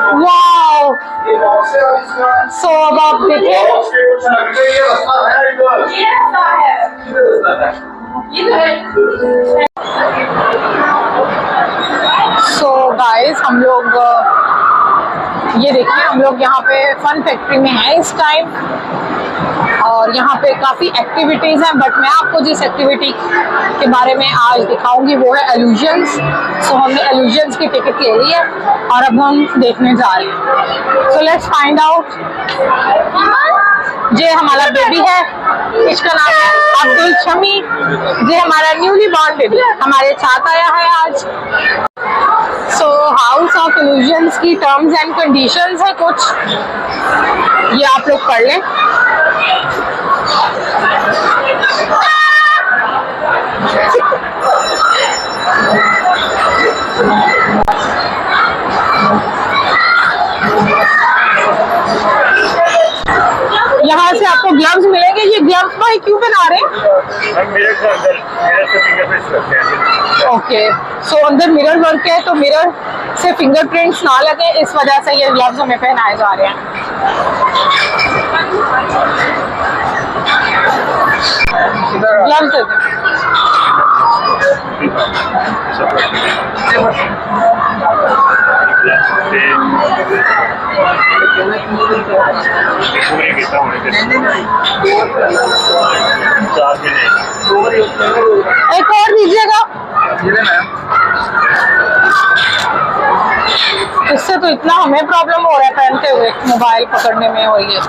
Wow, सो अब आप देखिए सो गाइस, हम लोग ये देखिए, हम लोग यहाँ पे फन फैक्ट्री में हैं इस टाइम और यहाँ पे काफ़ी एक्टिविटीज़ हैं, बट मैं आपको जिस एक्टिविटी के बारे में आज दिखाऊंगी वो है एल्यूजन्स। सो हमने एल्यूजन्स की टिकट ले ली है और अब हम देखने जा रहे हैं। So let's find out. ये हमारा बेबी है, इसका नाम है अब्दुल शमी। ये हमारा न्यूली बॉर्न बेबी हमारे साथ आया है आज। सो हाउस ऑफ इल्यूजन्स की टर्म्स एंड कंडीशंस है कुछ, ये आप लोग पढ़ लें। यहाँ से आपको ग्लव्स मिलेंगे। ये ग्लव्स भाई क्यों बना रहे हैं? ओके, सो अंदर मिरर वर्क है तो मिरर से फिंगरप्रिंट्स ना लगे, इस वजह से ये ग्लव्स हमें पहनाए जा रहे हैं। ग्लव्स एक और दीजिएगा। इससे तो इतना हमें प्रॉब्लम हो रहा है पहनते हुए, मोबाइल पकड़ने में हो रही है।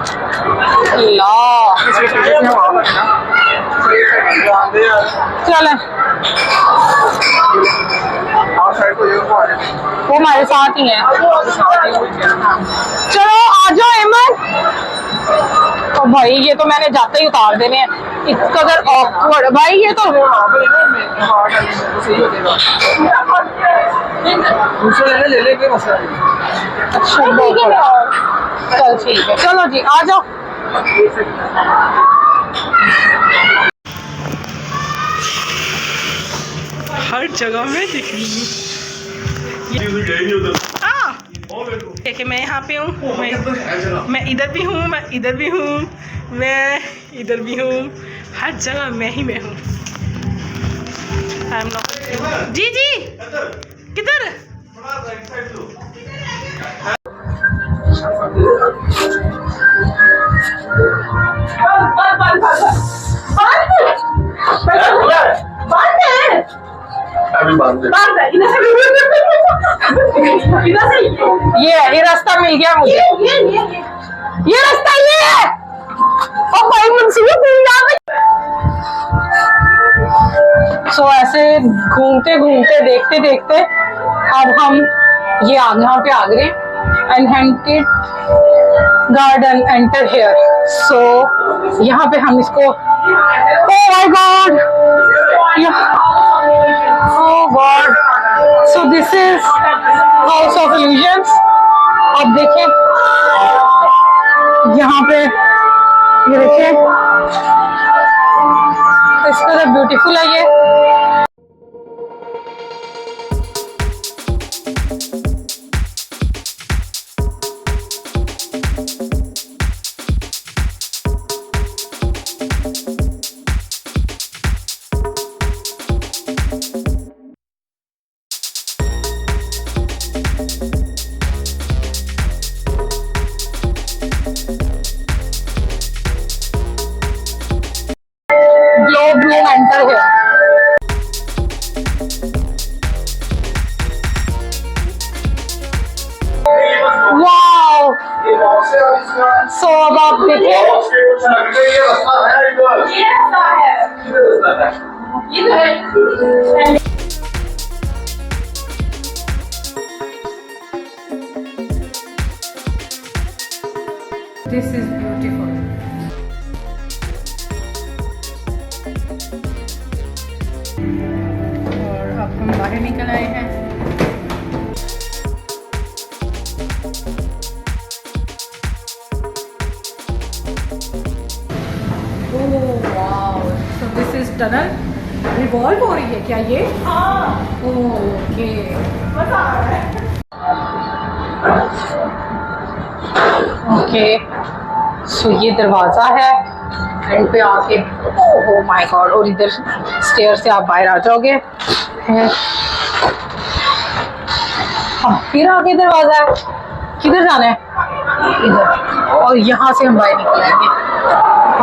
चले, वो हमारे साथ ही है। चलो आ जाओ एमन। तो भाई ये तो मैंने जाते ही उतार देने हैं, इतना ऑकवर्ड भाई ये तो। अच्छा चल ठीक है, चलो जी आ जाओ। हर जगह में दिख रही हूँ। देखिए मैं यहाँ पे हूँ, मैं इधर भी हूँ, मैं इधर भी हूँ, मैं इधर भी हूँ, हर जगह मैं ही मैं हूँ। जी जी किधर? ये रास्ता मिल गया मुझे। ये रास्ता ये है। और भाई मुझसे सो ऐसे घूमते घूमते देखते देखते अब हम ये यहाँ पे आ गए। एनहेंटेड गार्डन एंटर हेयर। सो यहाँ पे हम इसको, oh my God, oh God, so this is House of Illusions। आप देखें यहाँ पे, ये देखें इस कदर ब्यूटीफुल है ये। enter here। वाओ, सो अब आप देखिए दिस इज ब्यूटीफुल। और अब हम बाहर निकल आए हैं। टनल रिवॉल्व हो रही है क्या ये? हाँ। ओके, मजा आ रहा है। ओके, सो ये दरवाज़ा है एंड पे आके, ओह माय गॉड, और इधर स्टेयर से आप बाहर आ जाओगे। फिर आगे दरवाज़ा है, किधर जाना है? इधर, और यहाँ से हम बाहर निकलेंगे।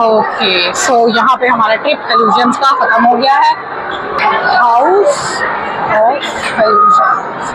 ओके, सो यहाँ पे हमारा ट्रिप इल्यूजन्स का ख़त्म हो गया है। House of illusions.